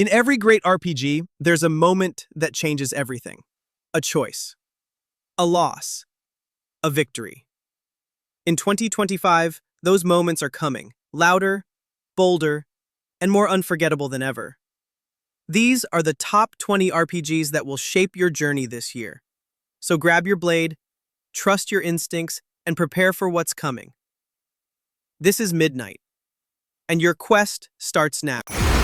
In every great RPG, there's a moment that changes everything. A choice. A loss. A victory. In 2025, those moments are coming, louder, bolder, and more unforgettable than ever. These are the top 20 RPGs that will shape your journey this year. So grab your blade, trust your instincts, and prepare for what's coming. This is Midnight, and your quest starts now.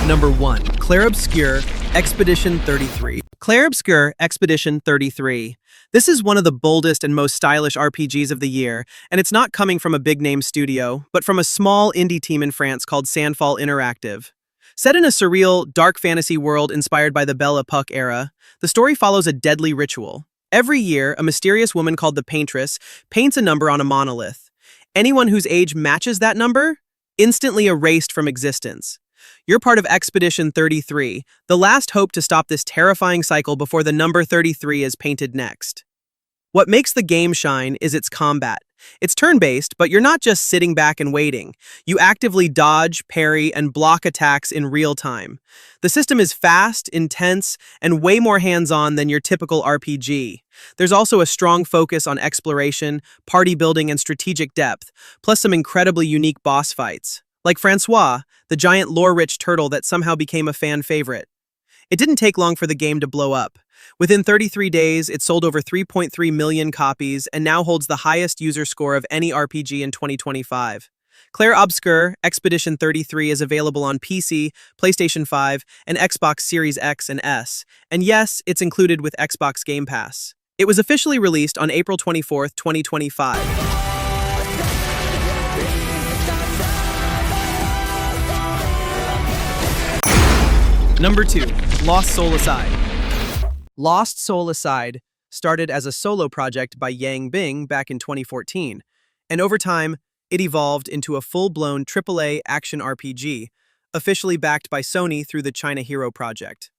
Number 1. Clair Obscur, Expedition 33. Clair Obscur, Expedition 33. This is one of the boldest and most stylish RPGs of the year, and it's not coming from a big-name studio, but from a small indie team in France called Sandfall Interactive. Set in a surreal, dark fantasy world inspired by the Belle Époque era, the story follows a deadly ritual. Every year, a mysterious woman called the Paintress paints a number on a monolith. Anyone whose age matches that number, instantly erased from existence. You're part of Expedition 33, the last hope to stop this terrifying cycle before the number 33 is painted next. What makes the game shine is its combat. It's turn-based, but you're not just sitting back and waiting. You actively dodge, parry, and block attacks in real time. The system is fast, intense, and way more hands-on than your typical RPG. There's also a strong focus on exploration, party building, and strategic depth, plus some incredibly unique boss fights. Like Francois, the giant lore-rich turtle that somehow became a fan favorite. It didn't take long for the game to blow up. Within 33 days, it sold over 3.3 million copies and now holds the highest user score of any RPG in 2025. Clair Obscur, Expedition 33 is available on PC, PlayStation 5, and Xbox Series X and S. And yes, it's included with Xbox Game Pass. It was officially released on April 24, 2025. Number 2. Lost Soul Aside. Lost Soul Aside started as a solo project by Yang Bing back in 2014, and over time, it evolved into a full-blown AAA action RPG, officially backed by Sony through the China Hero Project.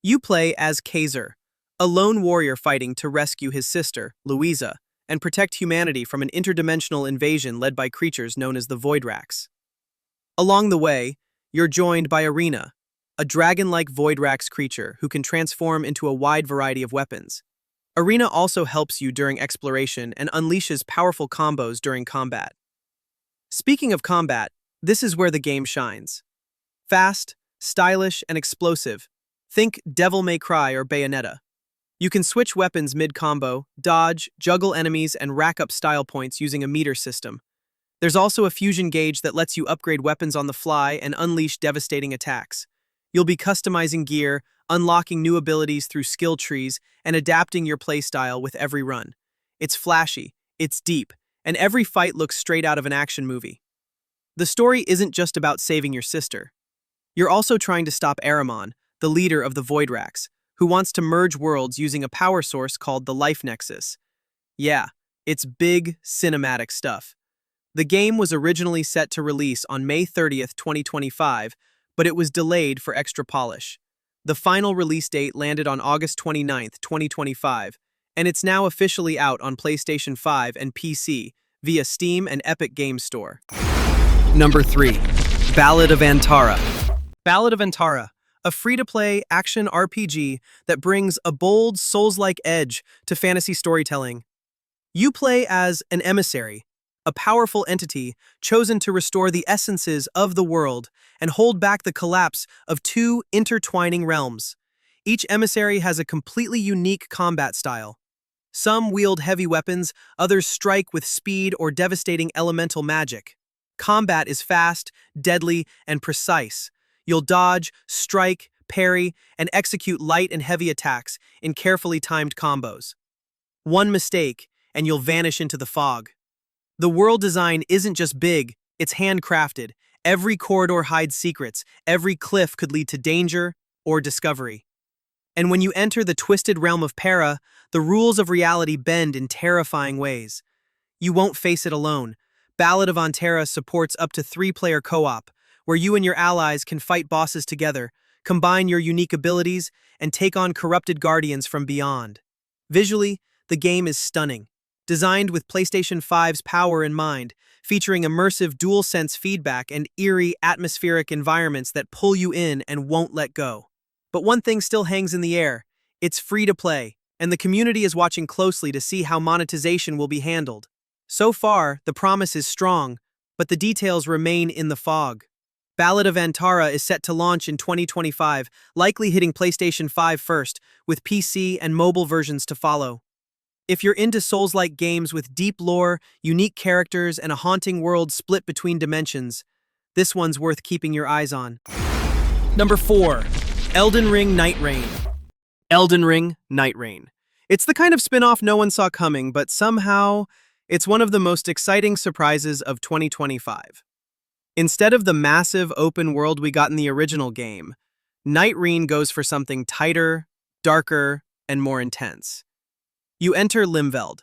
You play as Kaiser, a lone warrior fighting to rescue his sister, Louisa, and protect humanity from an interdimensional invasion led by creatures known as the Voidrax. Along the way, you're joined by Arena, a dragon-like Voidrax creature who can transform into a wide variety of weapons. Arena also helps you during exploration and unleashes powerful combos during combat. Speaking of combat, this is where the game shines. Fast, stylish, and explosive. Think Devil May Cry or Bayonetta. You can switch weapons mid-combo, dodge, juggle enemies, and rack up style points using a meter system. There's also a fusion gauge that lets you upgrade weapons on the fly and unleash devastating attacks. You'll be customizing gear, unlocking new abilities through skill trees, and adapting your playstyle with every run. It's flashy, it's deep, and every fight looks straight out of an action movie. The story isn't just about saving your sister. You're also trying to stop Ahriman, the leader of the Voidrax, who wants to merge worlds using a power source called the Life Nexus. Yeah, it's big, cinematic stuff. The game was originally set to release on May 30th, 2025, but it was delayed for extra polish. The final release date landed on August 29th, 2025, and it's now officially out on PlayStation 5 and PC via Steam and Epic Games Store. Number 3. Ballad of Antara. Ballad of Antara, a free-to-play action RPG that brings a bold, Souls-like edge to fantasy storytelling. You play as an emissary, a powerful entity chosen to restore the essences of the world and hold back the collapse of two intertwining realms. Each emissary has a completely unique combat style. Some wield heavy weapons, others strike with speed or devastating elemental magic. Combat is fast, deadly, and precise. You'll dodge, strike, parry, and execute light and heavy attacks in carefully timed combos. One mistake, and you'll vanish into the fog. The world design isn't just big, it's handcrafted. Every corridor hides secrets, every cliff could lead to danger or discovery. And when you enter the twisted realm of Para, the rules of reality bend in terrifying ways. You won't face it alone. Ballad of Antara supports up to 3-player co-op, where you and your allies can fight bosses together, combine your unique abilities, and take on corrupted guardians from beyond. Visually, the game is stunning. Designed with PlayStation 5's power in mind, featuring immersive DualSense feedback and eerie, atmospheric environments that pull you in and won't let go. But one thing still hangs in the air. It's free to play, and the community is watching closely to see how monetization will be handled. So far, the promise is strong, but the details remain in the fog. Ballad of Antara is set to launch in 2025, likely hitting PlayStation 5 first, with PC and mobile versions to follow. If you're into Souls-like games with deep lore, unique characters, and a haunting world split between dimensions, this one's worth keeping your eyes on. Number 4. Elden Ring Nightreign. Elden Ring Nightreign. It's the kind of spin-off no one saw coming, but somehow, it's one of the most exciting surprises of 2025. Instead of the massive open world we got in the original game, Nightreign goes for something tighter, darker, and more intense. You enter Limveld,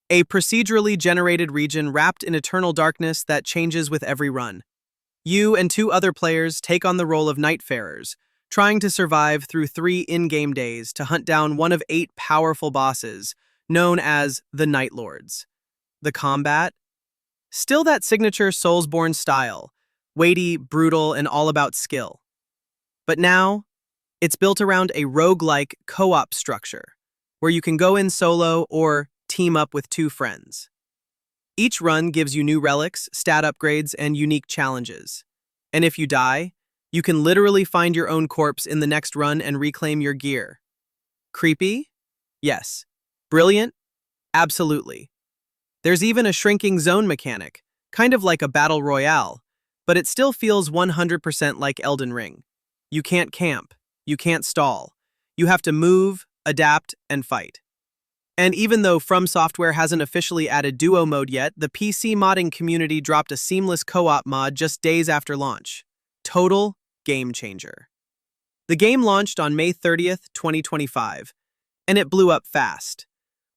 a procedurally generated region wrapped in eternal darkness that changes with every run. You and 2 other players take on the role of Nightfarers, trying to survive through 3 in-game days to hunt down one of 8 powerful bosses, known as the Night Lords. The combat? Still that signature Soulsborne style, weighty, brutal, and all about skill. But now, it's built around a roguelike co-op structure, where you can go in solo or team up with 2 friends. Each run gives you new relics, stat upgrades, and unique challenges. And if you die, you can literally find your own corpse in the next run and reclaim your gear. Creepy? Yes. Brilliant? Absolutely. There's even a shrinking zone mechanic, kind of like a battle royale, but it still feels 100% like Elden Ring. You can't camp, you can't stall. You have to move, adapt, and fight. And even though From Software hasn't officially added duo mode yet, the PC modding community dropped a seamless co-op mod just days after launch. Total game changer. The game launched on May 30th, 2025, and it blew up fast.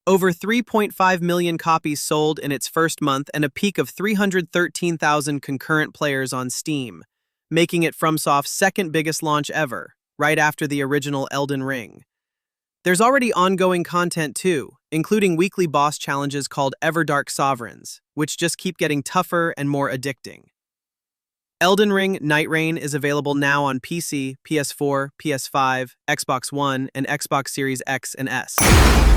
Over 3.5 million copies sold in its first month and a peak of 313,000 concurrent players on Steam, making it FromSoft's second biggest launch ever, right after the original Elden Ring. There's already ongoing content too, including weekly boss challenges called Everdark Sovereigns, which just keep getting tougher and more addicting. Elden Ring Nightreign is available now on PC, PS4, PS5, Xbox One, and Xbox Series X and S.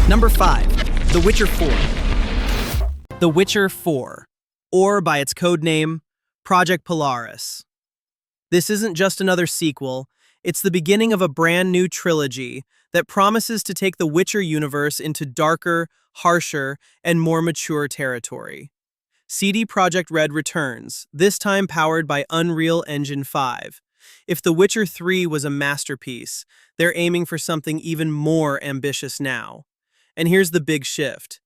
Number 5. The Witcher 4. The Witcher 4, or by its codename, Project Polaris. This isn't just another sequel, it's the beginning of a brand new trilogy that promises to take the Witcher universe into darker, harsher, and more mature territory. CD Projekt Red returns, this time powered by Unreal Engine 5. If The Witcher 3 was a masterpiece, they're aiming for something even more ambitious now. And here's the big shift.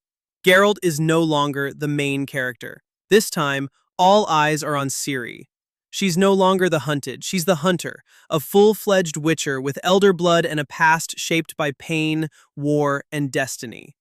Geralt is no longer the main character. This time, all eyes are on Ciri. She's no longer the hunted, she's the hunter, a full-fledged Witcher with elder blood and a past shaped by pain, war, and destiny.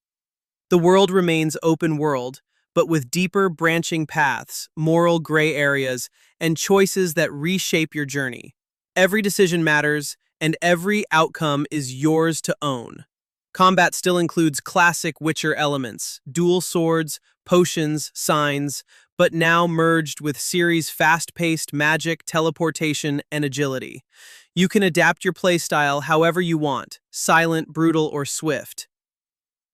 The world remains open world, but with deeper branching paths, moral gray areas, and choices that reshape your journey. Every decision matters, and every outcome is yours to own. Combat still includes classic Witcher elements, dual swords, potions, signs, but now merged with Ciri's fast-paced magic, teleportation, and agility. You can adapt your playstyle however you want, silent, brutal, or swift.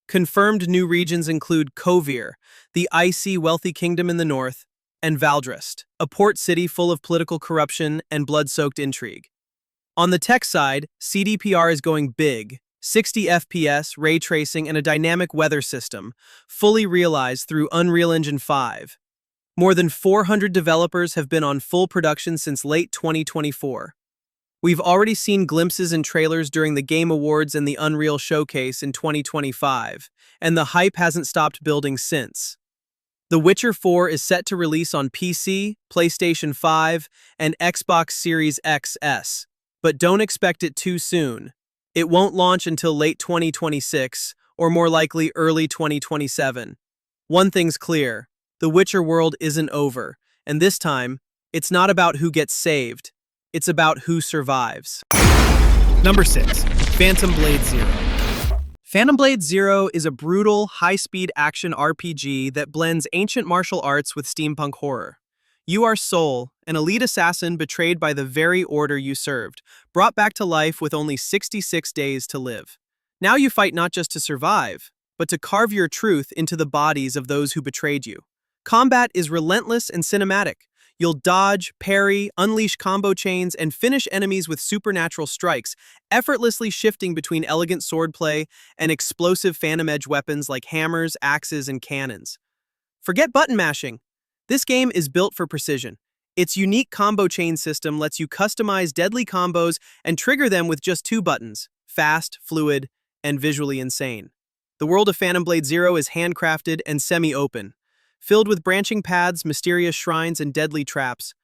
Confirmed new regions include Kovir, the icy, wealthy kingdom in the north, and Valdrest, a port city full of political corruption and blood-soaked intrigue. On the tech side, CDPR is going big, 60 FPS, ray tracing, and a dynamic weather system, fully realized through Unreal Engine 5. More than 400 developers have been on full production since late 2024. We've already seen glimpses and trailers during the Game Awards and the Unreal Showcase in 2025, and the hype hasn't stopped building since. The Witcher 4 is set to release on PC, PlayStation 5, and Xbox Series XS, but don't expect it too soon. It won't launch until late 2026, or more likely early 2027. One thing's clear, the Witcher world isn't over, and this time, it's not about who gets saved. It's about who survives. Number 6. Phantom Blade Zero. Phantom Blade Zero is a brutal, high-speed action RPG that blends ancient martial arts with steampunk horror. You are Soul, an elite assassin betrayed by the very order you served, brought back to life with only 66 days to live. Now you fight not just to survive, but to carve your truth into the bodies of those who betrayed you. Combat is relentless and cinematic. You'll dodge, parry, unleash combo chains, and finish enemies with supernatural strikes, effortlessly shifting between elegant swordplay and explosive phantom edge weapons like hammers, axes, and cannons. Forget button mashing. This game is built for precision. Its unique combo chain system lets you customize deadly combos and trigger them with just 2 buttons: fast, fluid, and visually insane. The world of Phantom Blade Zero is handcrafted and semi-open, filled with branching paths, mysterious shrines, and deadly traps.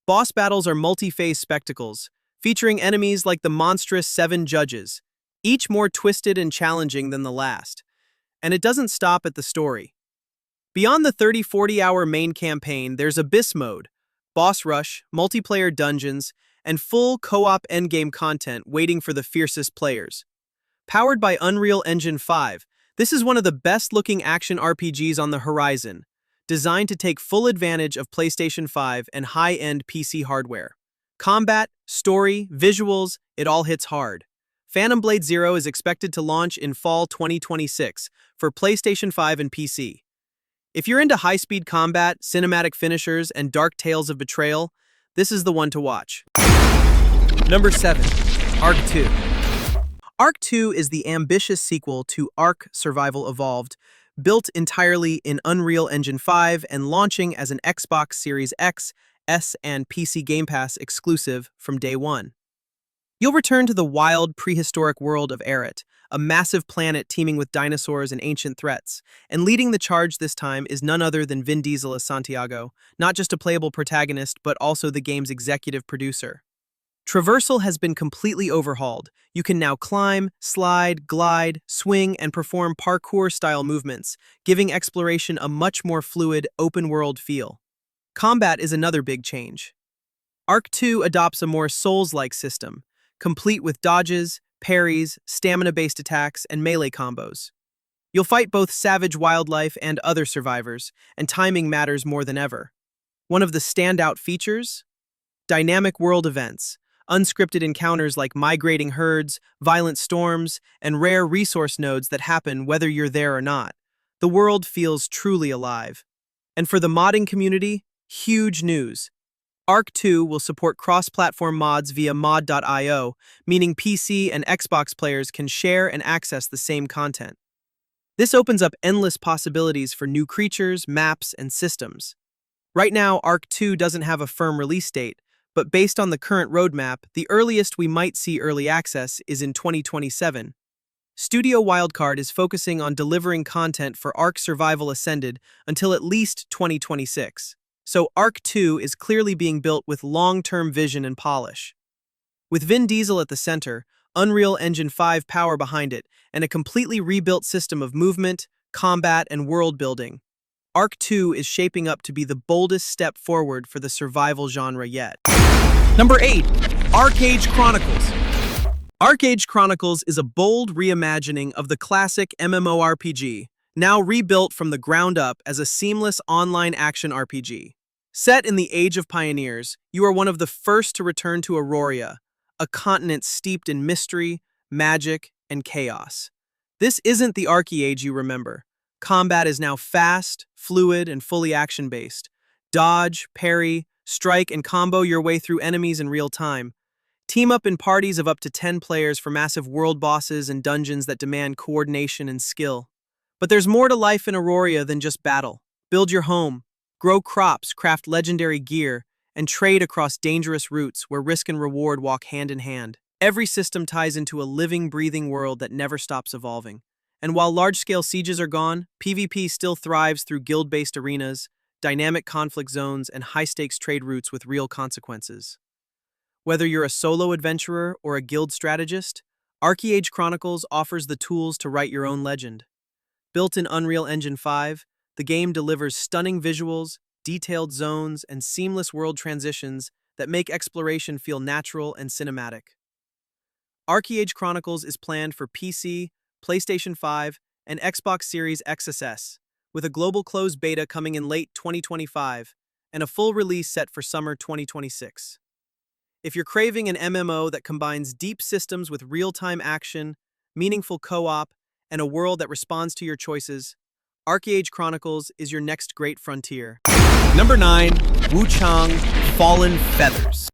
Boss battles are multi-phase spectacles, featuring enemies like the monstrous 7 Judges, each more twisted and challenging than the last. And it doesn't stop at the story. Beyond the 30-40-hour main campaign, there's Abyss Mode, boss rush, multiplayer dungeons, and full co-op endgame content waiting for the fiercest players. Powered by Unreal Engine 5, this is one of the best-looking action RPGs on the horizon, designed to take full advantage of PlayStation 5 and high-end PC hardware. Combat, story, visuals, it all hits hard. Phantom Blade Zero is expected to launch in fall 2026 for PlayStation 5 and PC. If you're into high-speed combat, cinematic finishers, and dark tales of betrayal, this is the one to watch. Number 7. Arc 2. Arc 2 is the ambitious sequel to Arc Survival Evolved, built entirely in Unreal Engine 5 and launching as an Xbox Series X, S, and PC Game Pass exclusive from day one. You'll return to the wild, prehistoric world of Eret, a massive planet teeming with dinosaurs and ancient threats, and leading the charge this time is none other than Vin Diesel as Santiago, not just a playable protagonist, but also the game's executive producer. Traversal has been completely overhauled. You can now climb, slide, glide, swing, and perform parkour-style movements, giving exploration a much more fluid, open-world feel. Combat is another big change. Arc 2 adopts a more Souls-like system, complete with dodges, parries, stamina-based attacks, and melee combos. You'll fight both savage wildlife and other survivors, and timing matters more than ever. One of the standout features? Dynamic world events, unscripted encounters like migrating herds, violent storms, and rare resource nodes that happen whether you're there or not. The world feels truly alive. And for the modding community, huge news. Arc 2 will support cross-platform mods via mod.io, meaning PC and Xbox players can share and access the same content. This opens up endless possibilities for new creatures, maps, and systems. Right now, Arc 2 doesn't have a firm release date, but based on the current roadmap, the earliest we might see early access is in 2027. Studio Wildcard is focusing on delivering content for Arc Survival Ascended until at least 2026. So Arc 2 is clearly being built with long-term vision and polish. With Vin Diesel at the center, Unreal Engine 5 power behind it, and a completely rebuilt system of movement, combat, and world building, Arc 2 is shaping up to be the boldest step forward for the survival genre yet. Number 8. ArcheAge Chronicles. ArcheAge Chronicles is a bold reimagining of the classic MMORPG, now rebuilt from the ground up as a seamless online action RPG. Set in the Age of Pioneers, you are one of the first to return to Auroria, a continent steeped in mystery, magic, and chaos. This isn't the ArcheAge you remember. Combat is now fast, fluid, and fully action-based. Dodge, parry, strike, and combo your way through enemies in real time. Team up in parties of up to 10 players for massive world bosses and dungeons that demand coordination and skill. But there's more to life in Auroria than just battle. Build your home, grow crops, craft legendary gear, and trade across dangerous routes where risk and reward walk hand in hand. Every system ties into a living, breathing world that never stops evolving. And while large-scale sieges are gone, PvP still thrives through guild-based arenas, dynamic conflict zones, and high-stakes trade routes with real consequences. Whether you're a solo adventurer or a guild strategist, ArcheAge Chronicles offers the tools to write your own legend. Built in Unreal Engine 5, the game delivers stunning visuals, detailed zones, and seamless world transitions that make exploration feel natural and cinematic. ArcheAge Chronicles is planned for PC, PlayStation 5, and Xbox Series XS, with a global closed beta coming in late 2025, and a full release set for summer 2026. If you're craving an MMO that combines deep systems with real-time action, meaningful co-op, and a world that responds to your choices, ArcheAge Chronicles is your next great frontier. Number 9. Wuchang Fallen Feathers.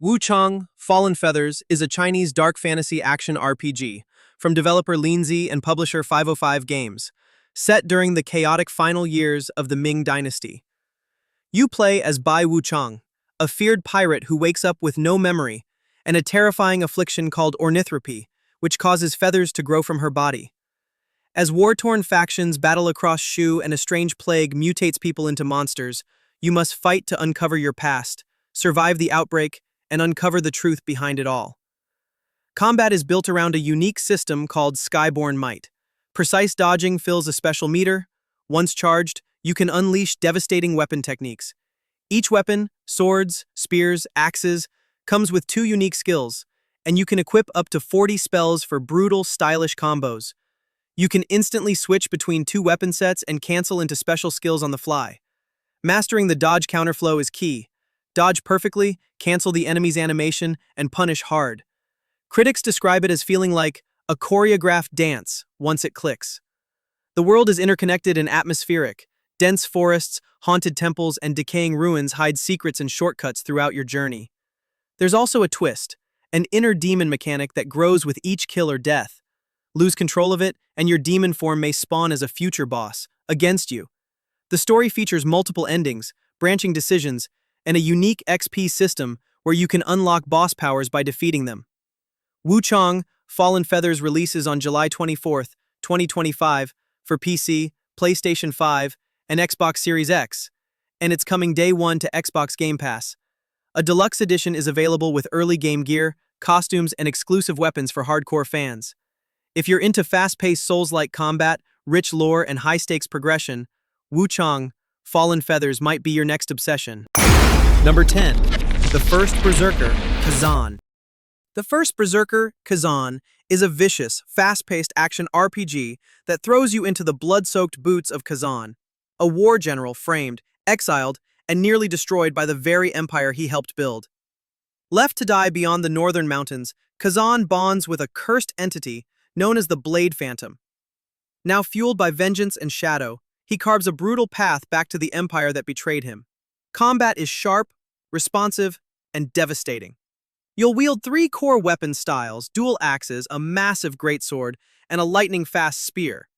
Wuchang Fallen Feathers is a Chinese dark fantasy action RPG from developer Linzi and publisher 505 Games, set during the chaotic final years of the Ming Dynasty. You play as Bai Wuchang, a feared pirate who wakes up with no memory and a terrifying affliction called ornithropy, which causes feathers to grow from her body. As war-torn factions battle across Shu and a strange plague mutates people into monsters, you must fight to uncover your past, survive the outbreak, and uncover the truth behind it all. Combat is built around a unique system called Skyborn Might. Precise dodging fills a special meter. Once charged, you can unleash devastating weapon techniques. Each weapon, swords, spears, axes, comes with 2 unique skills, and you can equip up to 40 spells for brutal, stylish combos. You can instantly switch between 2 weapon sets and cancel into special skills on the fly. Mastering the dodge counterflow is key. Dodge perfectly, cancel the enemy's animation, and punish hard. Critics describe it as feeling like a choreographed dance once it clicks. The world is interconnected and atmospheric. Dense forests, haunted temples, and decaying ruins hide secrets and shortcuts throughout your journey. There's also a twist, an inner demon mechanic that grows with each kill or death. Lose control of it, and your demon form may spawn as a future boss, against you. The story features multiple endings, branching decisions, and a unique XP system where you can unlock boss powers by defeating them. Wuchang Fallen Feathers releases on July 24, 2025 for PC, PlayStation 5, and Xbox Series X, and it's coming day 1 to Xbox Game Pass. A deluxe edition is available with early game gear, costumes, and exclusive weapons for hardcore fans. If you're into fast-paced Souls-like combat, rich lore, and high-stakes progression, Wuchang Fallen Feathers might be your next obsession. Number 10. The First Berserker, Khazan. The First Berserker, Khazan, is a vicious, fast-paced action RPG that throws you into the blood-soaked boots of Khazan, a war general framed, exiled, and nearly destroyed by the very empire he helped build. Left to die beyond the northern mountains, Khazan bonds with a cursed entity known as the Blade Phantom. Now fueled by vengeance and shadow, he carves a brutal path back to the empire that betrayed him. Combat is sharp, responsive, and devastating. You'll wield 3 core weapon styles, dual axes, a massive greatsword, and a lightning-fast spear.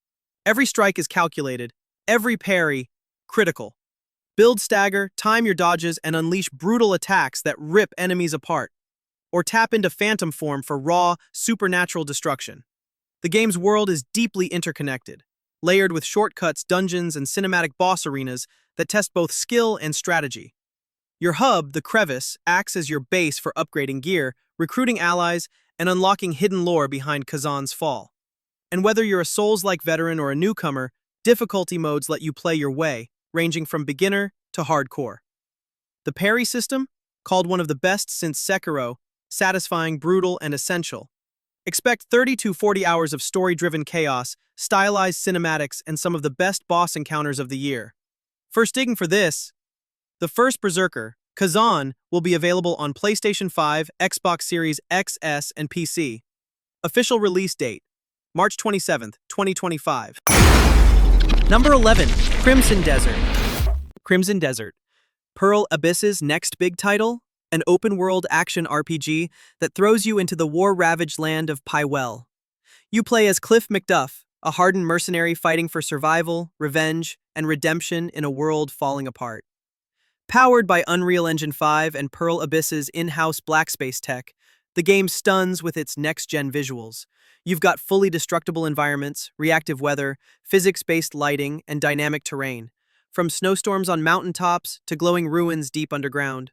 Every strike is calculated, every parry critical. Build stagger, time your dodges, and unleash brutal attacks that rip enemies apart. Or tap into phantom form for raw, supernatural destruction. The game's world is deeply interconnected, layered with shortcuts, dungeons, and cinematic boss arenas that test both skill and strategy. Your hub, the Crevice, acts as your base for upgrading gear, recruiting allies, and unlocking hidden lore behind Khazan's fall. And whether you're a Souls-like veteran or a newcomer, difficulty modes let you play your way, ranging from beginner to hardcore. The parry system, called one of the best since Sekiro, satisfying, brutal, and essential. Expect 30 to 40 hours of story-driven chaos, stylized cinematics, and some of the best boss encounters of the year. First digging for this, The First Berserker, Khazan, will be available on PlayStation 5, Xbox Series XS, and PC. Official release date, March 27, 2025. Number 11. Crimson Desert. Crimson Desert, Pearl Abyss's next big title, an open-world action RPG that throws you into the war-ravaged land of Pywell. You play as Cliff McDuff, a hardened mercenary fighting for survival, revenge, and redemption in a world falling apart. Powered by Unreal Engine 5 and Pearl Abyss's in-house blackspace tech, the game stuns with its next-gen visuals. You've got fully destructible environments, reactive weather, physics-based lighting, and dynamic terrain, from snowstorms on mountaintops to glowing ruins deep underground.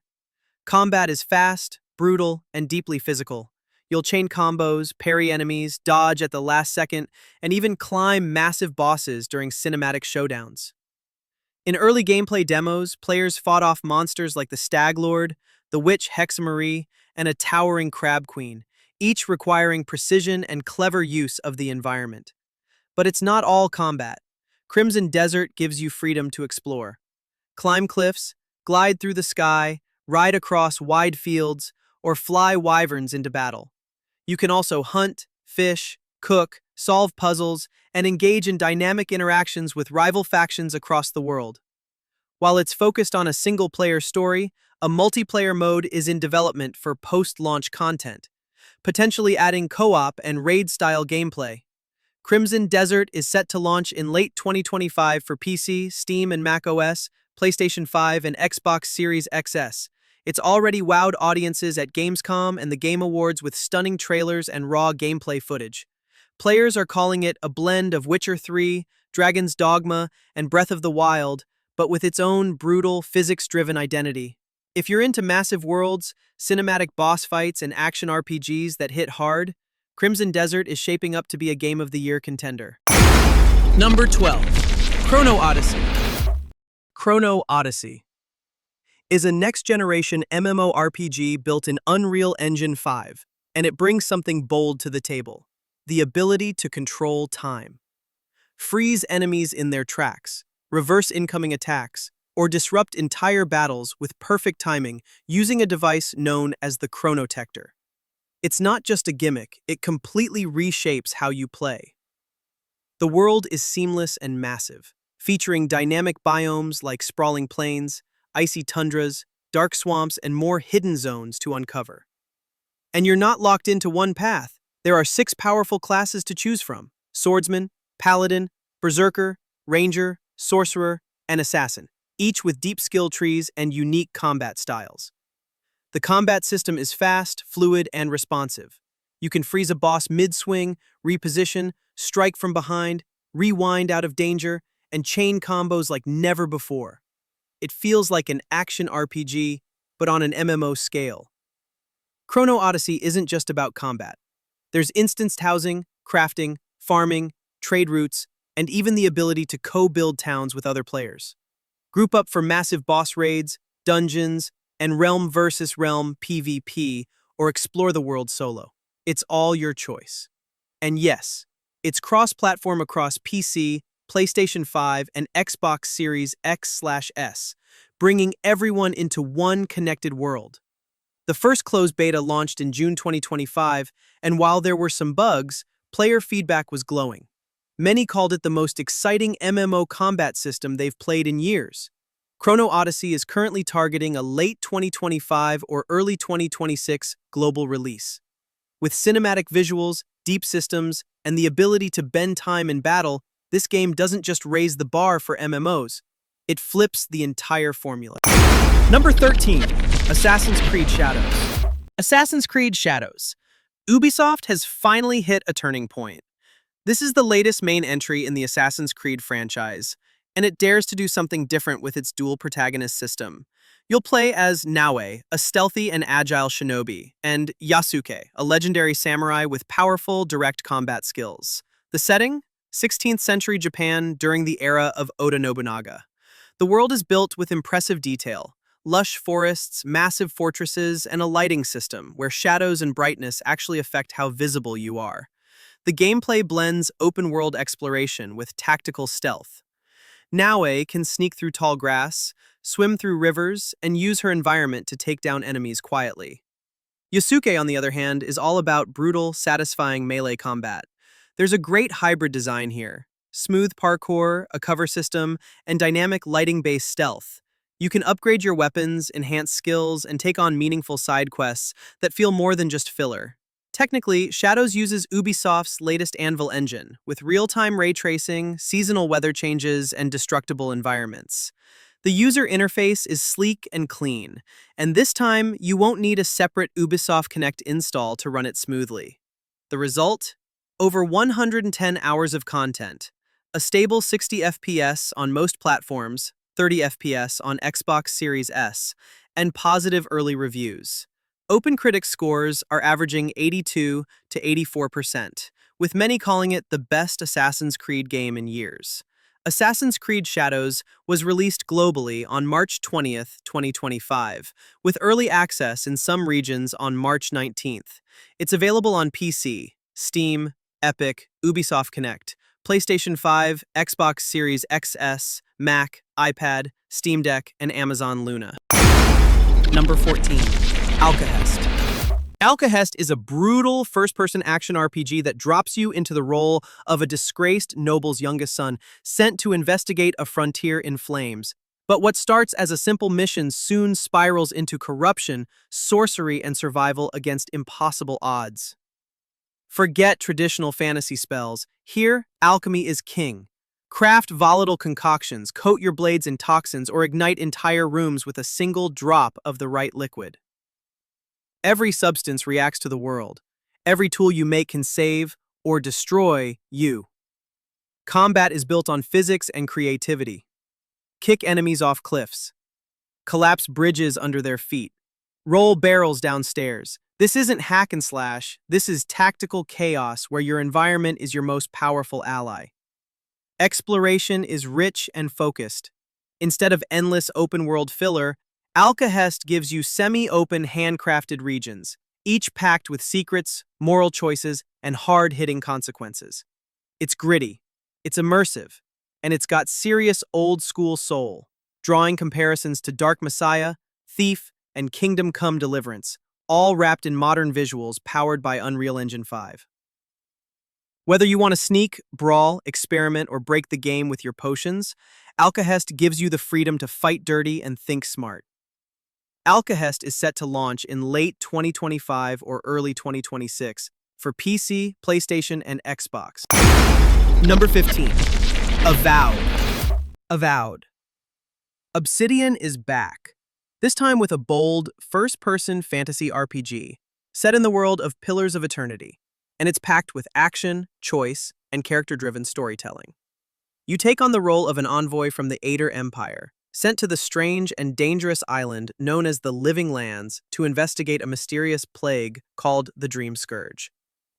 Combat is fast, brutal, and deeply physical. You'll chain combos, parry enemies, dodge at the last second, and even climb massive bosses during cinematic showdowns. In early gameplay demos, players fought off monsters like the Stag Lord, the Witch Hexamarie, and a towering Crab Queen, each requiring precision and clever use of the environment. But it's not all combat. Crimson Desert gives you freedom to explore. Climb cliffs, glide through the sky, ride across wide fields, or fly wyverns into battle. You can also hunt, fish, cook, solve puzzles, and engage in dynamic interactions with rival factions across the world. While it's focused on a single-player story, a multiplayer mode is in development for post-launch content, potentially adding co-op and raid-style gameplay. Crimson Desert is set to launch in late 2025 for PC, Steam and macOS, PlayStation 5, and Xbox Series XS. It's already wowed audiences at Gamescom and the Game Awards with stunning trailers and raw gameplay footage. Players are calling it a blend of Witcher 3, Dragon's Dogma, and Breath of the Wild, but with its own brutal, physics-driven identity. If you're into massive worlds, cinematic boss fights, and action RPGs that hit hard, Crimson Desert is shaping up to be a Game of the Year contender. Number 12. Chrono Odyssey. Chrono Odyssey is a next-generation MMORPG built in Unreal Engine 5, and it brings something bold to the table: the ability to control time. Freeze enemies in their tracks, reverse incoming attacks, or disrupt entire battles with perfect timing using a device known as the Chronotector. It's not just a gimmick, it completely reshapes how you play. The world is seamless and massive, featuring dynamic biomes like sprawling plains, icy tundras, dark swamps, and more hidden zones to uncover. And you're not locked into one path. There are 6 powerful classes to choose from: Swordsman, Paladin, Berserker, Ranger, Sorcerer, and Assassin, each with deep skill trees and unique combat styles. The combat system is fast, fluid, and responsive. You can freeze a boss mid-swing, reposition, strike from behind, rewind out of danger, and chain combos like never before. It feels like an action RPG, but on an MMO scale. Chrono Odyssey isn't just about combat. There's instanced housing, crafting, farming, trade routes, and even the ability to co-build towns with other players. Group up for massive boss raids, dungeons, and realm versus realm PvP, or explore the world solo. It's all your choice. And yes, it's cross-platform across PC, PlayStation 5, and Xbox Series X/S, bringing everyone into one connected world. The first closed beta launched in June 2025, and while there were some bugs, player feedback was glowing. Many called it the most exciting MMO combat system they've played in years. Chrono Odyssey is currently targeting a late 2025 or early 2026 global release. With cinematic visuals, deep systems, and the ability to bend time in battle, this game doesn't just raise the bar for MMOs, it flips the entire formula. Number 13. Assassin's Creed Shadows. Assassin's Creed Shadows. Ubisoft has finally hit a turning point. This is the latest main entry in the Assassin's Creed franchise, and it dares to do something different with its dual protagonist system. You'll play as Naoe, a stealthy and agile shinobi, and Yasuke, a legendary samurai with powerful, direct combat skills. The setting? 16th century Japan during the era of Oda Nobunaga. The world is built with impressive detail: lush forests, massive fortresses, and a lighting system where shadows and brightness actually affect how visible you are. The gameplay blends open-world exploration with tactical stealth. Naoe can sneak through tall grass, swim through rivers, and use her environment to take down enemies quietly. Yasuke, on the other hand, is all about brutal, satisfying melee combat. There's a great hybrid design here: smooth parkour, a cover system, and dynamic lighting-based stealth. You can upgrade your weapons, enhance skills, and take on meaningful side quests that feel more than just filler. Technically, Shadows uses Ubisoft's latest Anvil engine, with real-time ray tracing, seasonal weather changes, and destructible environments. The user interface is sleek and clean, and this time you won't need a separate Ubisoft Connect install to run it smoothly. The result? Over 110 hours of content, a stable 60 FPS on most platforms, 30 FPS on Xbox Series S, and positive early reviews. OpenCritic scores are averaging 82 to 84%, with many calling it the best Assassin's Creed game in years. Assassin's Creed Shadows was released globally on March 20th, 2025, with early access in some regions on March 19th. It's available on PC, Steam, Epic, Ubisoft Connect, PlayStation 5, Xbox Series XS, Mac, iPad, Steam Deck, and Amazon Luna. Number 14. Alkahest. Alkahest is a brutal first-person action RPG that drops you into the role of a disgraced noble's youngest son, sent to investigate a frontier in flames. But what starts as a simple mission soon spirals into corruption, sorcery, and survival against impossible odds. Forget traditional fantasy spells. Here, alchemy is king. Craft volatile concoctions, coat your blades in toxins, or ignite entire rooms with a single drop of the right liquid. Every substance reacts to the world. Every tool you make can save or destroy you. Combat is built on physics and creativity. Kick enemies off cliffs. Collapse bridges under their feet. Roll barrels downstairs. This isn't hack and slash. This is tactical chaos where your environment is your most powerful ally. Exploration is rich and focused. Instead of endless open-world filler, Alkahest gives you semi-open handcrafted regions, each packed with secrets, moral choices, and hard-hitting consequences. It's gritty, it's immersive, and it's got serious old-school soul, drawing comparisons to Dark Messiah, Thief, and Kingdom Come Deliverance, all wrapped in modern visuals powered by Unreal Engine 5. Whether you want to sneak, brawl, experiment, or break the game with your potions, Alkahest gives you the freedom to fight dirty and think smart. Alkahest is set to launch in late 2025 or early 2026 for PC, PlayStation, and Xbox. Number 15. Avowed. Avowed. Obsidian is back, this time with a bold, first-person fantasy RPG set in the world of Pillars of Eternity, and it's packed with action, choice, and character-driven storytelling. You take on the role of an envoy from the Aether Empire, sent to the strange and dangerous island known as the Living Lands to investigate a mysterious plague called the Dream Scourge.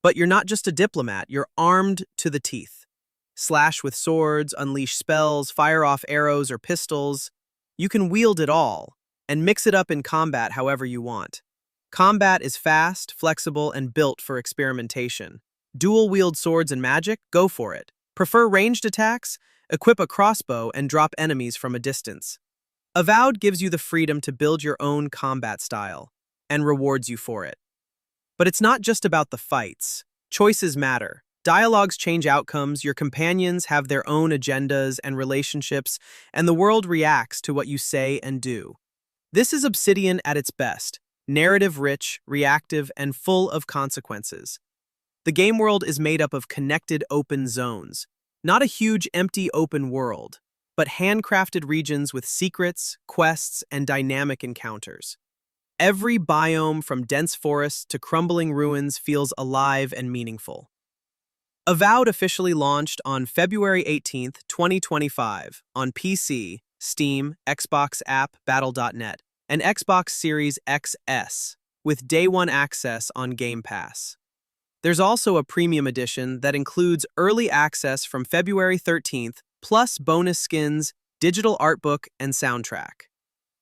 But you're not just a diplomat, you're armed to the teeth. Slash with swords, unleash spells, fire off arrows or pistols. You can wield it all, and mix it up in combat however you want. Combat is fast, flexible, and built for experimentation. Dual-wield swords and magic? Go for it. Prefer ranged attacks? Equip a crossbow and drop enemies from a distance. Avowed gives you the freedom to build your own combat style, and rewards you for it. But it's not just about the fights. Choices matter. Dialogues change outcomes, your companions have their own agendas and relationships, and the world reacts to what you say and do. This is Obsidian at its best, narrative-rich, reactive, and full of consequences. The game world is made up of connected open zones, not a huge empty open world, but handcrafted regions with secrets, quests, and dynamic encounters. Every biome from dense forests to crumbling ruins feels alive and meaningful. Avowed officially launched on February 18, 2025 on PC, Steam, Xbox App, Battle.net, and Xbox Series XS, with Day 1 access on Game Pass. There's also a premium edition that includes early access from February 13th, plus bonus skins, digital art book, and soundtrack.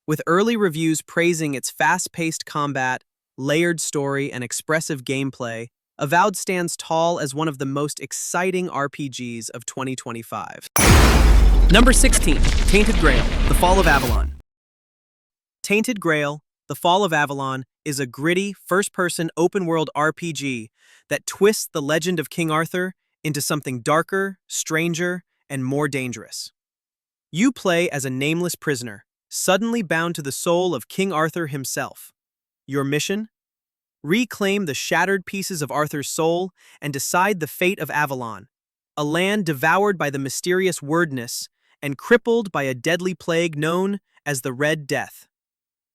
With early reviews praising its fast-paced combat, layered story, and expressive gameplay, Avowed stands tall as one of the most exciting RPGs of 2025. Number 16. Tainted Grail, The Fall of Avalon. Tainted Grail, The Fall of Avalon is a gritty, first-person open-world RPG that twists the legend of King Arthur into something darker, stranger, and more dangerous. You play as a nameless prisoner, suddenly bound to the soul of King Arthur himself. Your mission? Reclaim the shattered pieces of Arthur's soul and decide the fate of Avalon, a land devoured by the mysterious Wordness and crippled by a deadly plague known as the Red Death.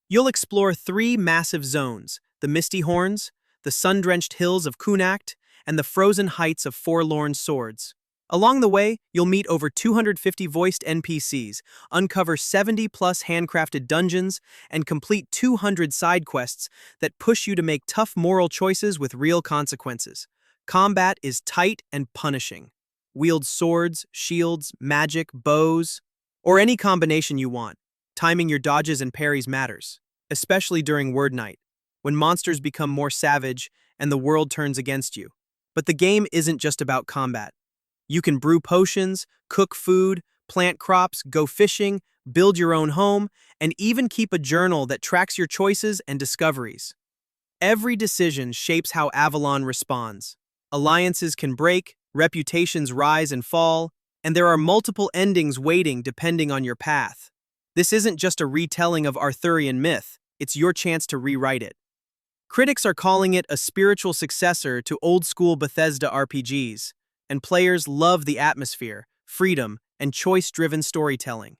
You'll explore 3 massive zones, the Misty Horns, the sun-drenched hills of Kunacht, and the frozen heights of Forlorn Swords. Along the way, you'll meet over 250 voiced NPCs, uncover 70-plus handcrafted dungeons, and complete 200 side quests that push you to make tough moral choices with real consequences. Combat is tight and punishing. Wield swords, shields, magic, bows, or any combination you want. Timing your dodges and parries matters, especially during Word Night, when monsters become more savage and the world turns against you. But the game isn't just about combat. You can brew potions, cook food, plant crops, go fishing, build your own home, and even keep a journal that tracks your choices and discoveries. Every decision shapes how Avalon responds. Alliances can break, reputations rise and fall, and there are multiple endings waiting depending on your path. This isn't just a retelling of Arthurian myth, it's your chance to rewrite it. Critics are calling it a spiritual successor to old-school Bethesda RPGs, and players love the atmosphere, freedom, and choice-driven storytelling.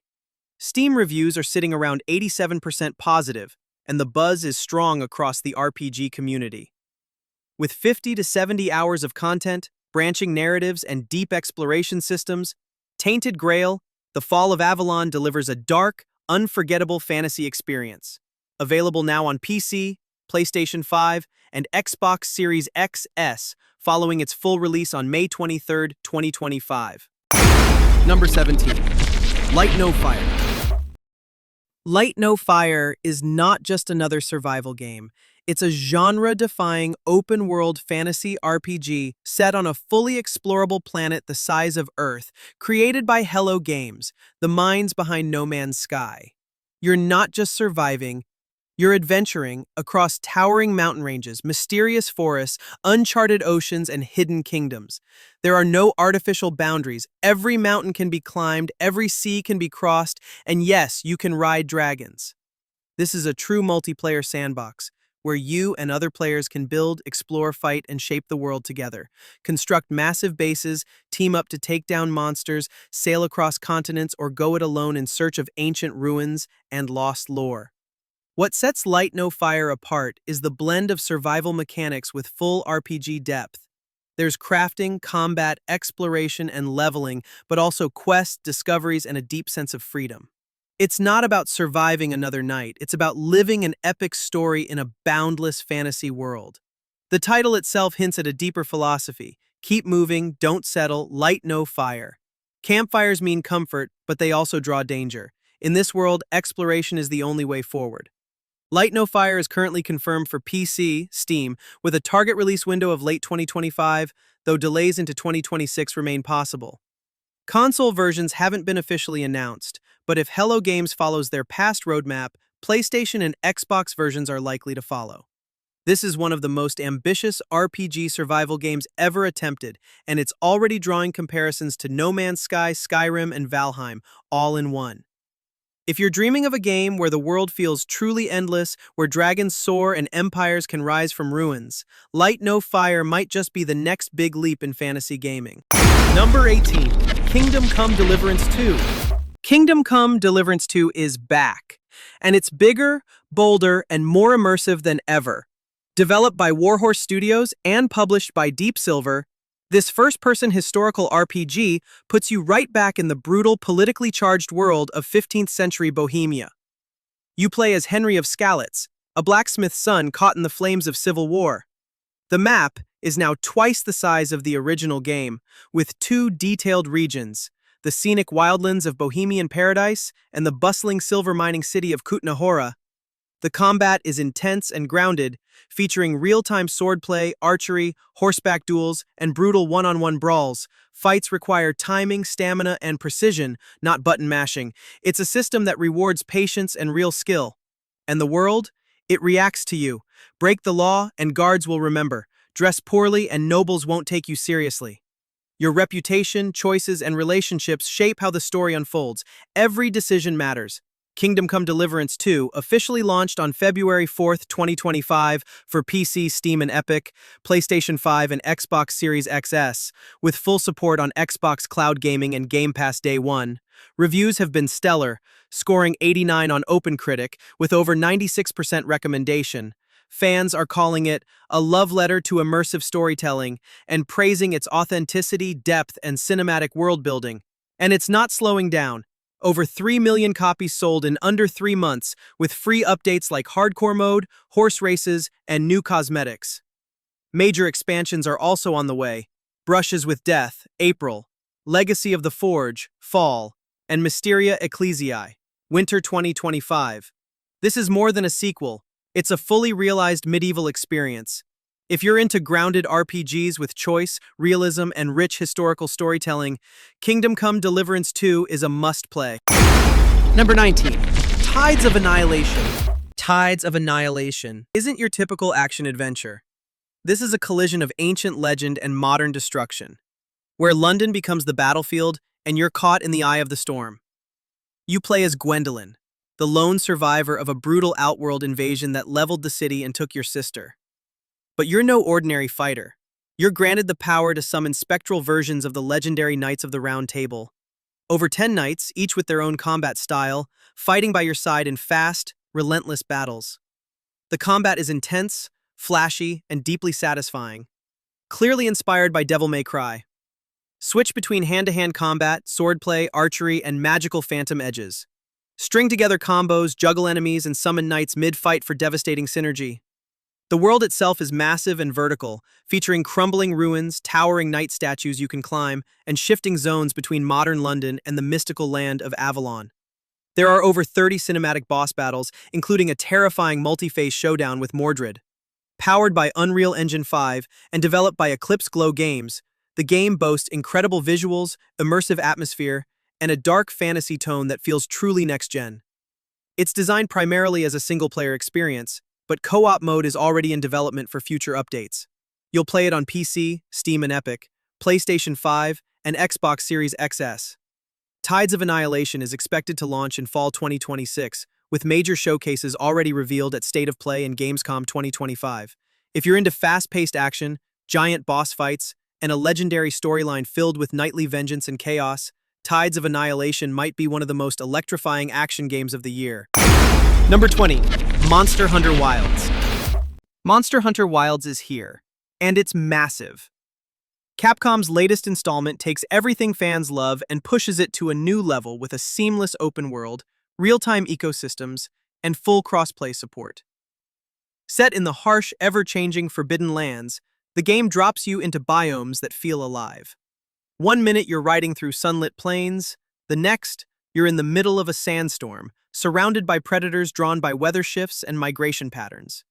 Steam reviews are sitting around 87% positive, and the buzz is strong across the RPG community. With 50 to 70 hours of content, branching narratives, and deep exploration systems, Tainted Grail, The Fall of Avalon delivers a dark, unforgettable fantasy experience. Available now on PC, PlayStation 5, and Xbox Series XS, following its full release on May 23, 2025. Number 17. Light No Fire. Light No Fire is not just another survival game. It's a genre-defying open-world fantasy RPG set on a fully explorable planet the size of Earth, created by Hello Games, the minds behind No Man's Sky. You're not just surviving, you're adventuring across towering mountain ranges, mysterious forests, uncharted oceans, and hidden kingdoms. There are no artificial boundaries. Every mountain can be climbed, every sea can be crossed, and yes, you can ride dragons. This is a true multiplayer sandbox, where you and other players can build, explore, fight, and shape the world together. Construct massive bases, team up to take down monsters, sail across continents, or go it alone in search of ancient ruins and lost lore. What sets Light No Fire apart is the blend of survival mechanics with full RPG depth. There's crafting, combat, exploration, and leveling, but also quests, discoveries, and a deep sense of freedom. It's not about surviving another night, it's about living an epic story in a boundless fantasy world. The title itself hints at a deeper philosophy. Keep moving, don't settle, light no fire. Campfires mean comfort, but they also draw danger. In this world, exploration is the only way forward. Light No Fire is currently confirmed for PC, Steam, with a target release window of late 2025, though delays into 2026 remain possible. Console versions haven't been officially announced, but if Hello Games follows their past roadmap, PlayStation and Xbox versions are likely to follow. This is one of the most ambitious RPG survival games ever attempted, and it's already drawing comparisons to No Man's Sky, Skyrim, and Valheim, all in one. If you're dreaming of a game where the world feels truly endless, where dragons soar and empires can rise from ruins, Light No Fire might just be the next big leap in fantasy gaming. Number 18. Kingdom Come Deliverance 2. Kingdom Come Deliverance 2 is back, and it's bigger, bolder, and more immersive than ever. Developed by Warhorse Studios and published by Deep Silver, this first-person historical RPG puts you right back in the brutal, politically charged world of 15th-century Bohemia. You play as Henry of Skalitz, a blacksmith's son caught in the flames of civil war. The map is now twice the size of the original game, with 2 detailed regions, the scenic wildlands of Bohemian Paradise and the bustling silver mining city of Kutna Hora. The combat is intense and grounded, featuring real-time swordplay, archery, horseback duels, and brutal one-on-one brawls. Fights require timing, stamina, and precision, not button mashing. It's a system that rewards patience and real skill. And the world? It reacts to you. Break the law, and guards will remember. Dress poorly, and nobles won't take you seriously. Your reputation, choices, and relationships shape how the story unfolds. Every decision matters. Kingdom Come Deliverance 2 officially launched on February 4, 2025 for PC, Steam, and Epic, PlayStation 5, and Xbox Series XS, with full support on Xbox Cloud Gaming and Game Pass Day 1. Reviews have been stellar, scoring 89 on OpenCritic with over 96% recommendation. Fans are calling it a love letter to immersive storytelling and praising its authenticity, depth, and cinematic world-building. And it's not slowing down. Over 3 million copies sold in under 3 months, with free updates like Hardcore Mode, horse races, and new cosmetics. Major expansions are also on the way: Brushes with Death, April, Legacy of the Forge, Fall, and Mysteria Ecclesiae, Winter 2025. This is more than a sequel, it's a fully realized medieval experience. If you're into grounded RPGs with choice, realism, and rich historical storytelling, Kingdom Come Deliverance 2 is a must-play. Number 19. Tides of Annihilation. Tides of Annihilation isn't your typical action-adventure. This is a collision of ancient legend and modern destruction, where London becomes the battlefield and you're caught in the eye of the storm. You play as Gwendolyn, the lone survivor of a brutal outworld invasion that leveled the city and took your sister. But you're no ordinary fighter. You're granted the power to summon spectral versions of the legendary Knights of the Round Table. Over 10 knights, each with their own combat style, fighting by your side in fast, relentless battles. The combat is intense, flashy, and deeply satisfying, clearly inspired by Devil May Cry. Switch between hand-to-hand combat, swordplay, archery, and magical phantom edges. String together combos, juggle enemies, and summon knights mid-fight for devastating synergy. The world itself is massive and vertical, featuring crumbling ruins, towering knight statues you can climb, and shifting zones between modern London and the mystical land of Avalon. There are over 30 cinematic boss battles, including a terrifying multi-phase showdown with Mordred. Powered by Unreal Engine 5 and developed by Eclipse Glow Games, the game boasts incredible visuals, immersive atmosphere, and a dark fantasy tone that feels truly next-gen. It's designed primarily as a single-player experience, but co-op mode is already in development for future updates. You'll play it on PC, Steam and Epic, PlayStation 5, and Xbox Series XS. Tides of Annihilation is expected to launch in fall 2026, with major showcases already revealed at State of Play and Gamescom 2025. If you're into fast-paced action, giant boss fights, and a legendary storyline filled with knightly vengeance and chaos, Tides of Annihilation might be one of the most electrifying action games of the year. Number 20. Monster Hunter Wilds. Monster Hunter Wilds is here, and it's massive. Capcom's latest installment takes everything fans love and pushes it to a new level with a seamless open world, real-time ecosystems, and full cross-play support. Set in the harsh, ever-changing Forbidden Lands, the game drops you into biomes that feel alive. One minute you're riding through sunlit plains, the next, you're in the middle of a sandstorm, surrounded by predators drawn by weather shifts and migration patterns.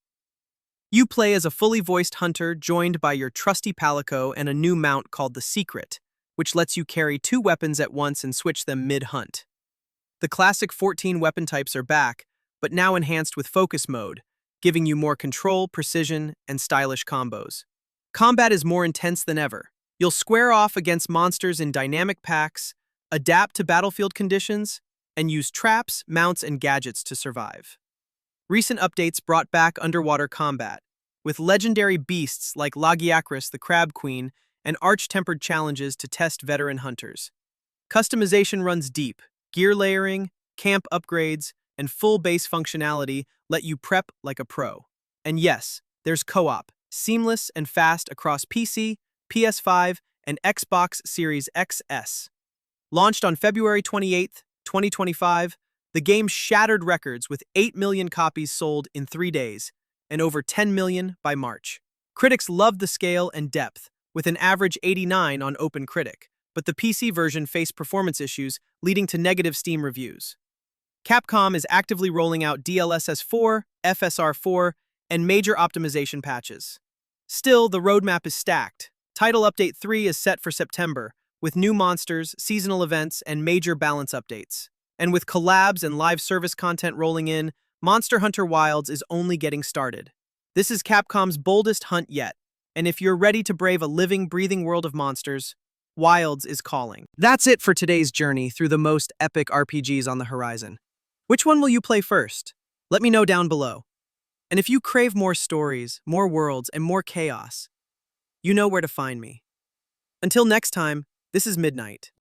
You play as a fully voiced hunter joined by your trusty palico and a new mount called the Secret, which lets you carry 2 weapons at once and switch them mid-hunt. The classic 14 weapon types are back, but now enhanced with focus mode, giving you more control, precision, and stylish combos. Combat is more intense than ever. You'll square off against monsters in dynamic packs, adapt to battlefield conditions, and use traps, mounts, and gadgets to survive. Recent updates brought back underwater combat, with legendary beasts like Lagiacrus the Crab Queen and arch-tempered challenges to test veteran hunters. Customization runs deep. Gear layering, camp upgrades, and full base functionality let you prep like a pro. And yes, there's co-op, seamless and fast across PC, PS5, and Xbox Series XS. Launched on February 28, 2025, the game shattered records with 8 million copies sold in 3 days, and over 10 million by March. Critics loved the scale and depth, with an average 89 on OpenCritic, but the PC version faced performance issues, leading to negative Steam reviews. Capcom is actively rolling out DLSS 4, FSR 4, and major optimization patches. Still, the roadmap is stacked. Title Update 3 is set for September, with new monsters, seasonal events, and major balance updates. And with collabs and live service content rolling in, Monster Hunter Wilds is only getting started. This is Capcom's boldest hunt yet, and if you're ready to brave a living, breathing world of monsters, Wilds is calling. That's it for today's journey through the most epic RPGs on the horizon. Which one will you play first? Let me know down below. And if you crave more stories, more worlds, and more chaos, you know where to find me. Until next time, this is Midnight.